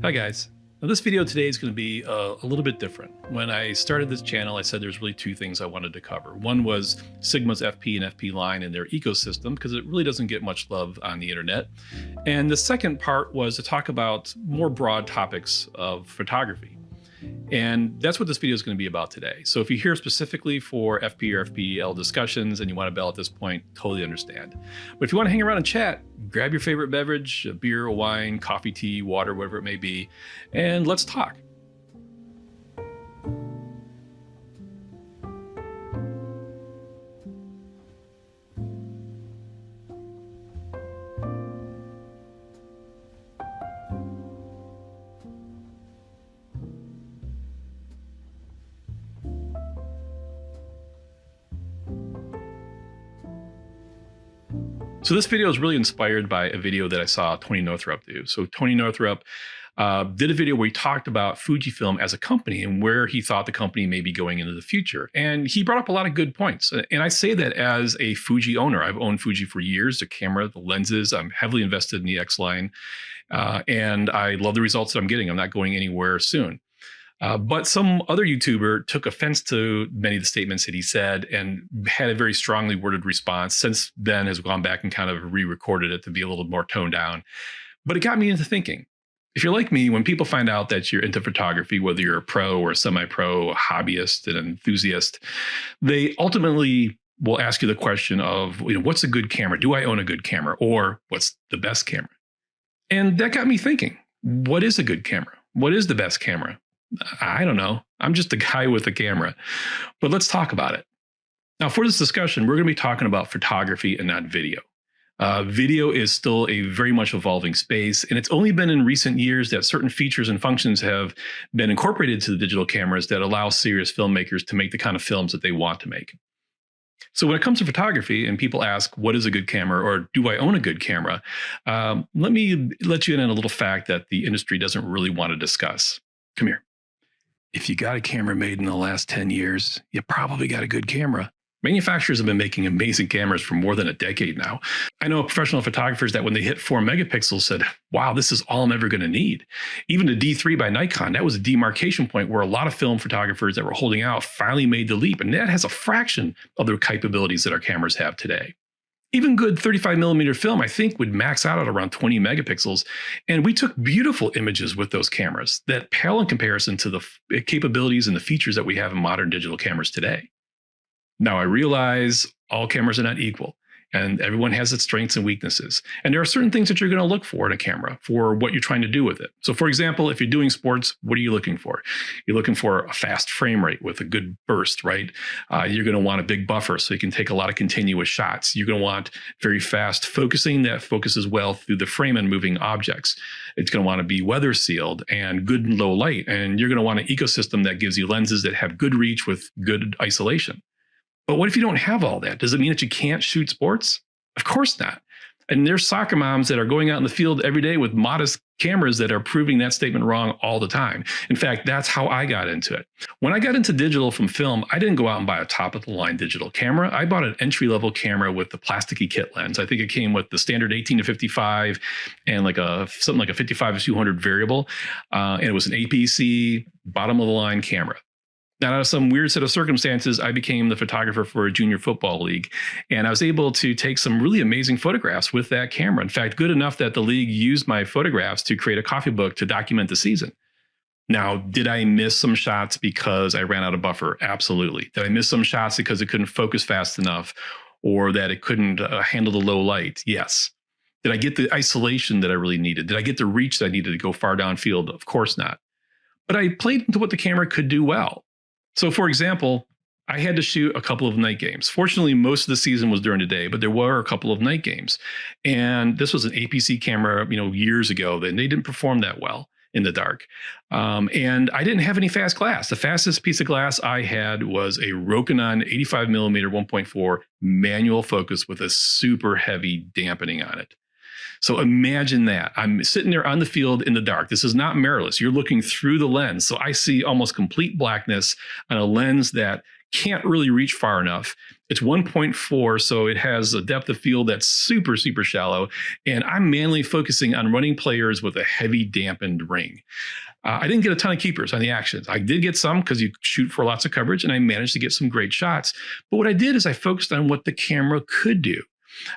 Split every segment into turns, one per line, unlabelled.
Hi guys. Now this video today is going to be a little bit different. When I started this channel, I said there's really two things I wanted to cover. One was Sigma's FP and FP line and their ecosystem, because it really doesn't get much love on the internet. And the second part was to talk about more broad topics of photography. And that's what this video is going to be about today. So if you're here specifically for FP or FPL discussions and you want to bail at this point, totally understand. But if you want to hang around and chat, grab your favorite beverage, a beer, a wine, coffee, tea, water, whatever it may be, and let's talk. So this video is really inspired by a video that I saw Tony Northrup do. So Tony Northrup did a video where he talked about Fujifilm as a company and where he thought the company may be going into the future. And he brought up a lot of good points. And I say that as a Fuji owner. I've owned Fuji for years, the camera, the lenses. I'm heavily invested in the X line. And I love the results that I'm getting. I'm not going anywhere soon. But some other YouTuber took offense to many of the statements that he said and had a very strongly worded response. Since then has gone back and kind of re-recorded it to be a little more toned down. But it got me into thinking. If you're like me, when people find out that you're into photography, whether you're a pro or a semi-pro, a hobbyist, an enthusiast, they ultimately will ask you the question of, what's a good camera? Do I own a good camera? Or what's the best camera? And that got me thinking, what is a good camera? What is the best camera? I don't know. I'm just a guy with a camera, but let's talk about it. Now, for this discussion, we're going to be talking about photography and not video. Video is still a very much evolving space, and it's only been in recent years that certain features and functions have been incorporated to the digital cameras that allow serious filmmakers to make the kind of films that they want to make. So when it comes to photography and people ask, what is a good camera, or do I own a good camera? Let me let you in on a little fact that the industry doesn't really want to discuss. Come here. If you got a camera made in the last 10 years, you probably got a good camera. Manufacturers have been making amazing cameras for more than a decade now. I know professional photographers that when they hit 4 megapixels said, wow, this is all I'm ever going to need. Even the D3 by Nikon, that was a demarcation point where a lot of film photographers that were holding out finally made the leap. And that has a fraction of the capabilities that our cameras have today. Even good 35 millimeter film, I think, would max out at around 20 megapixels. And we took beautiful images with those cameras that pale in comparison to the capabilities and the features that we have in modern digital cameras today. Now, I realize all cameras are not equal, and everyone has its strengths and weaknesses. And there are certain things that you're going to look for in a camera for what you're trying to do with it. So for example, if you're doing sports, what are you looking for? You're looking for a fast frame rate with a good burst, right? You're going to want a big buffer so you can take a lot of continuous shots. You're going to want very fast focusing that focuses well through the frame and moving objects. It's going to want to be weather sealed and good and low light. And you're going to want an ecosystem that gives you lenses that have good reach with good isolation. But what if you don't have all that? Does it mean that you can't shoot sports? Of course not. And there's soccer moms that are going out in the field every day with modest cameras that are proving that statement wrong all the time. In fact, that's how I got into it. When I got into digital from film, I didn't go out and buy a top-of-the-line digital camera. I bought an entry-level camera with the plasticky kit lens. I think it came with the standard 18 to 55 and something like a 55 to 200 variable. And it was an APC bottom-of-the-line camera. Now, out of some weird set of circumstances, I became the photographer for a junior football league, and I was able to take some really amazing photographs with that camera. In fact, good enough that the league used my photographs to create a copybook to document the season. Now, did I miss some shots because I ran out of buffer? Absolutely. Did I miss some shots because it couldn't focus fast enough or that it couldn't handle the low light? Yes. Did I get the isolation that I really needed? Did I get the reach that I needed to go far downfield? Of course not. But I played into what the camera could do well. So for example, I had to shoot a couple of night games. Fortunately, most of the season was during the day, but there were a couple of night games. And this was an APC camera, years ago, and they didn't perform that well in the dark. And I didn't have any fast glass. The fastest piece of glass I had was a Rokinon 85 millimeter 1.4 manual focus with a super heavy dampening on it. So imagine that. I'm sitting there on the field in the dark. This is not mirrorless. You're looking through the lens. So I see almost complete blackness on a lens that can't really reach far enough. It's 1.4, so it has a depth of field that's super, super shallow. And I'm mainly focusing on running players with a heavy dampened ring. I didn't get a ton of keepers on the actions. I did get some because you shoot for lots of coverage, and I managed to get some great shots. But what I did is I focused on what the camera could do.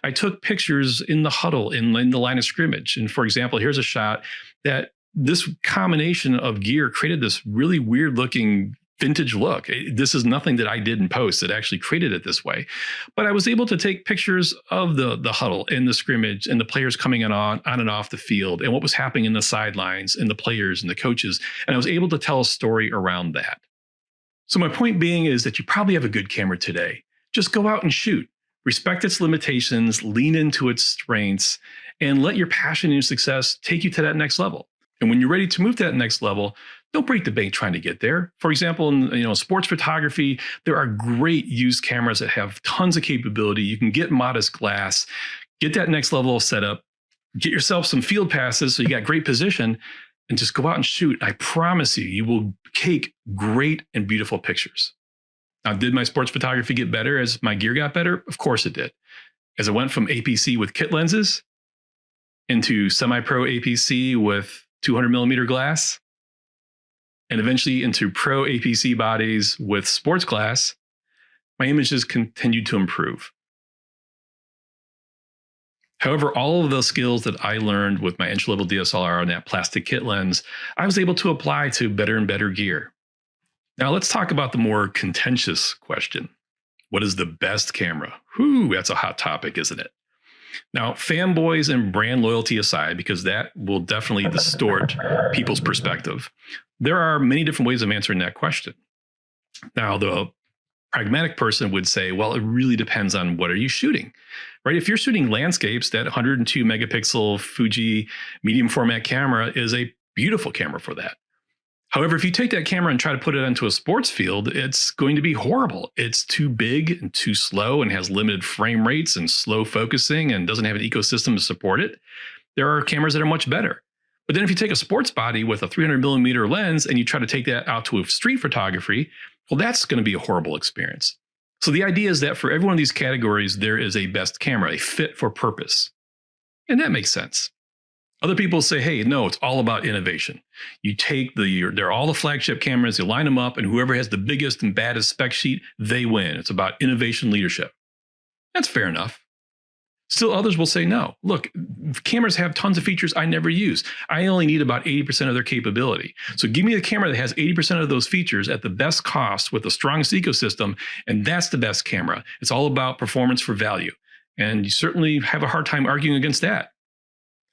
I took pictures in the huddle, in the line of scrimmage. And for example, here's a shot that this combination of gear created this really weird looking vintage look. This is nothing that I did in post that actually created it this way. But I was able to take pictures of the huddle and the scrimmage and the players coming on and off the field and what was happening in the sidelines and the players and the coaches. And I was able to tell a story around that. So my point being is that you probably have a good camera today. Just go out and shoot. Respect its limitations, lean into its strengths, and let your passion and your success take you to that next level. And when you're ready to move to that next level, don't break the bank trying to get there. For example, in sports photography, there are great used cameras that have tons of capability. You can get modest glass, get that next level of setup, get yourself some field passes so you got great position, and just go out and shoot. I promise you, you will take great and beautiful pictures. Now, did my sports photography get better as my gear got better? Of course it did. As I went from APC with kit lenses into semi-pro APC with 200 millimeter glass, and eventually into pro APC bodies with sports glass, my images continued to improve. However, all of those skills that I learned with my entry-level DSLR and that plastic kit lens, I was able to apply to better and better gear. Now let's talk about the more contentious question. What is the best camera? Whew, that's a hot topic, isn't it? Now, fanboys and brand loyalty aside, because that will definitely distort people's perspective, there are many different ways of answering that question. Now, the pragmatic person would say, well, it really depends on what are you shooting, right? If you're shooting landscapes, that 102 megapixel Fuji medium format camera is a beautiful camera for that. However, if you take that camera and try to put it onto a sports field, it's going to be horrible. It's too big and too slow and has limited frame rates and slow focusing and doesn't have an ecosystem to support it. There are cameras that are much better. But then if you take a sports body with a 300 millimeter lens and you try to take that out to a street photography, well, that's going to be a horrible experience. So the idea is that for every one of these categories, there is a best camera, a fit for purpose. And that makes sense. Other people say, hey, no, it's all about innovation. You take they're all the flagship cameras, you line them up, and whoever has the biggest and baddest spec sheet, they win. It's about innovation leadership. That's fair enough. Still, others will say, no, look, cameras have tons of features I never use. I only need about 80% of their capability. So give me a camera that has 80% of those features at the best cost with the strongest ecosystem, and that's the best camera. It's all about performance for value. And you certainly have a hard time arguing against that.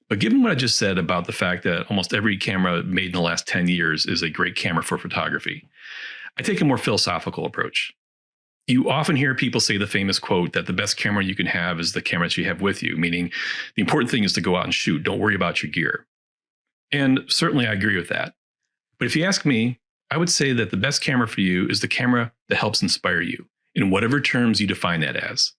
But given what I just said about the fact that almost every camera made in the last 10 years is a great camera for photography, I take a more philosophical approach. You often hear people say the famous quote that the best camera you can have is the camera that you have with you, meaning the important thing is to go out and shoot. Don't worry about your gear. And certainly I agree with that. But if you ask me, I would say that the best camera for you is the camera that helps inspire you in whatever terms you define that as.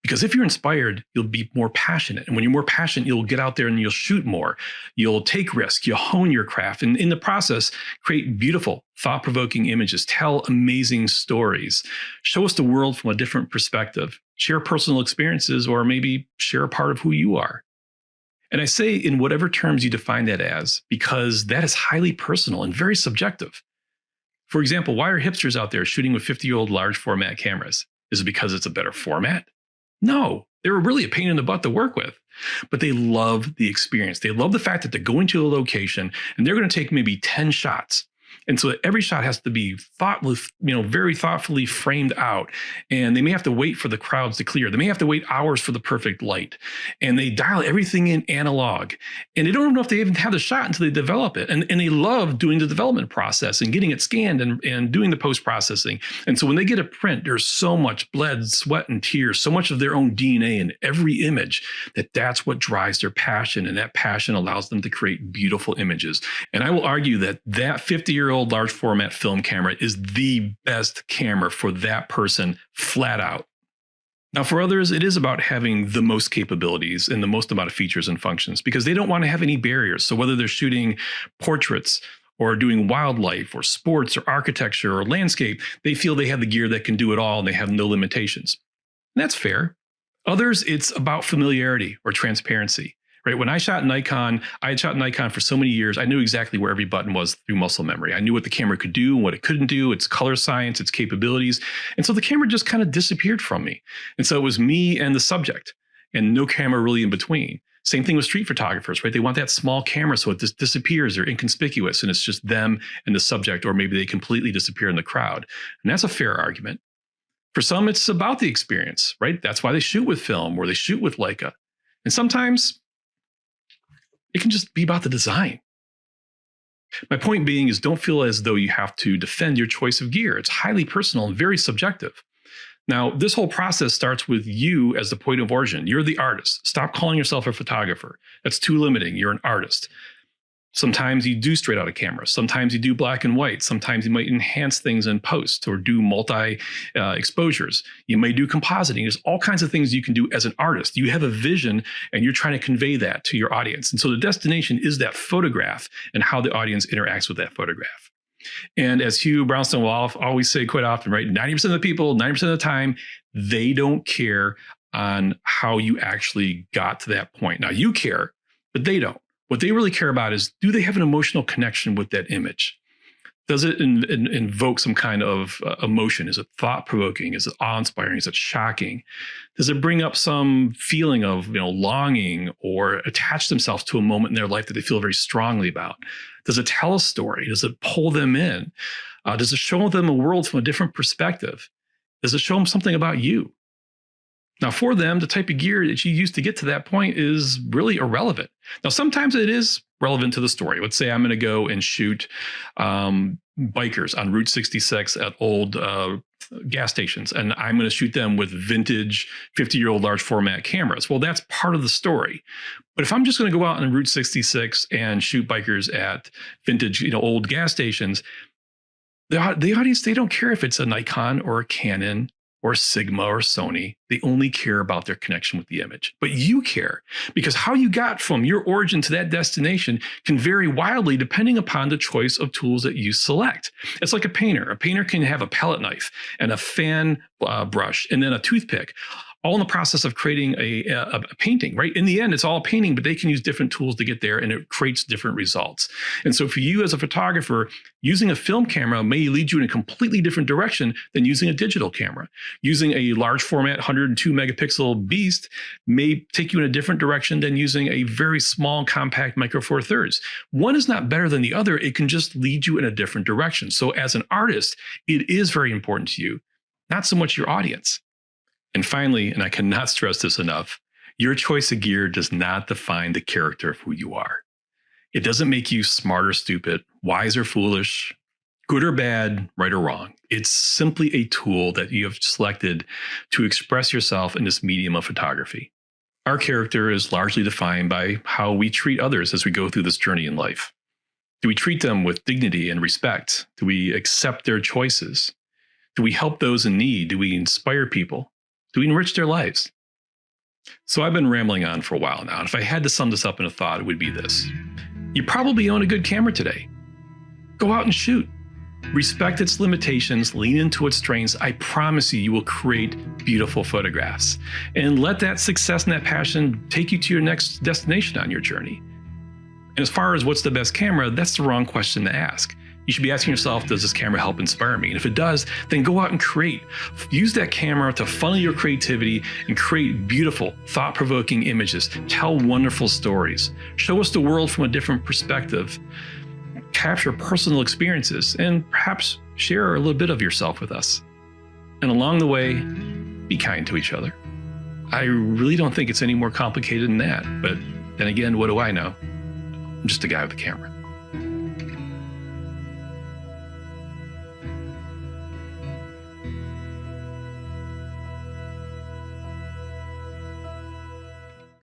Because if you're inspired, you'll be more passionate. And when you're more passionate, you'll get out there and you'll shoot more. You'll take risks. You'll hone your craft. And in the process, create beautiful, thought-provoking images. Tell amazing stories. Show us the world from a different perspective. Share personal experiences or maybe share a part of who you are. And I say in whatever terms you define that as, because that is highly personal and very subjective. For example, why are hipsters out there shooting with 50-year-old large format cameras? Is it because it's a better format? No, they were really a pain in the butt to work with, but they love the experience. They love the fact that they're going to a location and they're going to take maybe 10 shots. And so every shot has to be very thoughtfully framed out. And they may have to wait for the crowds to clear. They may have to wait hours for the perfect light. And they dial everything in analog. And they don't even know if they even have the shot until they develop it. And they love doing the development process and getting it scanned and doing the post-processing. And so when they get a print, there's so much blood, sweat, and tears, so much of their own DNA in every image that's what drives their passion. And that passion allows them to create beautiful images. And I will argue that 50-year-old large format film camera is the best camera for that person, flat out. Now, for others, it is about having the most capabilities and the most amount of features and functions because they don't want to have any barriers. So whether they're shooting portraits or doing wildlife or sports or architecture or landscape. They feel they have the gear that can do it all and they have no limitations. And that's fair. Others, it's about familiarity or transparency. Right? When I shot Nikon, I had shot Nikon for so many years, I knew exactly where every button was through muscle memory. I knew what the camera could do and what it couldn't do, its color science, its capabilities. And so the camera just kind of disappeared from me. And so it was me and the subject and no camera really in between. Same thing with street photographers, right? They want that small camera so it just disappears or inconspicuous and it's just them and the subject, or maybe they completely disappear in the crowd. And that's a fair argument. For some, it's about the experience, right? That's why they shoot with film or they shoot with Leica. And sometimes it can just be about the design. My point being is don't feel as though you have to defend your choice of gear. It's highly personal and very subjective. Now, this whole process starts with you as the point of origin. You're the artist. Stop calling yourself a photographer. That's too limiting. You're an artist. Sometimes you do straight out of camera. Sometimes you do black and white. Sometimes you might enhance things in post or do multi exposures. You may do compositing. There's all kinds of things you can do as an artist. You have a vision and you're trying to convey that to your audience. And so the destination is that photograph and how the audience interacts with that photograph. And as Hugh Brownstone will always say quite often, right? 90% of the people, 90% of the time, they don't care on how you actually got to that point. Now you care, but they don't. What they really care about is, do they have an emotional connection with that image? Does it invoke some kind of emotion? Is it thought-provoking? Is it awe-inspiring? Is it shocking? Does it bring up some feeling of longing or attach themselves to a moment in their life that they feel very strongly about? Does it tell a story? Does it pull them in? Does it show them a world from a different perspective? Does it show them something about you? Now, for them, the type of gear that you use to get to that point is really irrelevant. Now, sometimes it is relevant to the story. Let's say I'm going to go and shoot bikers on Route 66 at old gas stations, and I'm going to shoot them with vintage 50-year-old large format cameras. Well, that's part of the story. But if I'm just going to go out on Route 66 and shoot bikers at vintage, old gas stations, the audience, they don't care if it's a Nikon or a Canon or Sigma or Sony. They only care about their connection with the image. But you care, because how you got from your origin to that destination can vary wildly depending upon the choice of tools that you select. It's like a painter. A painter can have a palette knife and a fan brush and then a toothpick, all in the process of creating a painting, right? In the end, it's all a painting, but they can use different tools to get there and it creates different results. And so for you as a photographer, using a film camera may lead you in a completely different direction than using a digital camera. Using a large format 102 megapixel beast may take you in a different direction than using a very small compact Micro Four Thirds. One is not better than the other. It can just lead you in a different direction. So as an artist, it is very important to you, not so much your audience. And finally, and I cannot stress this enough, your choice of gear does not define the character of who you are. It doesn't make you smart or stupid, wise or foolish, good or bad, right or wrong. It's simply a tool that you have selected to express yourself in this medium of photography. Our character is largely defined by how we treat others as we go through this journey in life. Do we treat them with dignity and respect? Do we accept their choices? Do we help those in need? Do we inspire people? Do we enrich their lives? So I've been rambling on for a while now, and if I had to sum this up in a thought, it would be this. You probably own a good camera today. Go out and shoot. Respect its limitations, lean into its strengths. I promise you, you will create beautiful photographs. And let that success and that passion take you to your next destination on your journey. And as far as what's the best camera, that's the wrong question to ask. You should be asking yourself, does this camera help inspire me? And if it does, then go out and create. Use that camera to funnel your creativity and create beautiful, thought-provoking images. Tell wonderful stories. Show us the world from a different perspective. Capture personal experiences and perhaps share a little bit of yourself with us. And along the way, be kind to each other. I really don't think it's any more complicated than that. But then again, what do I know? I'm just a guy with a camera.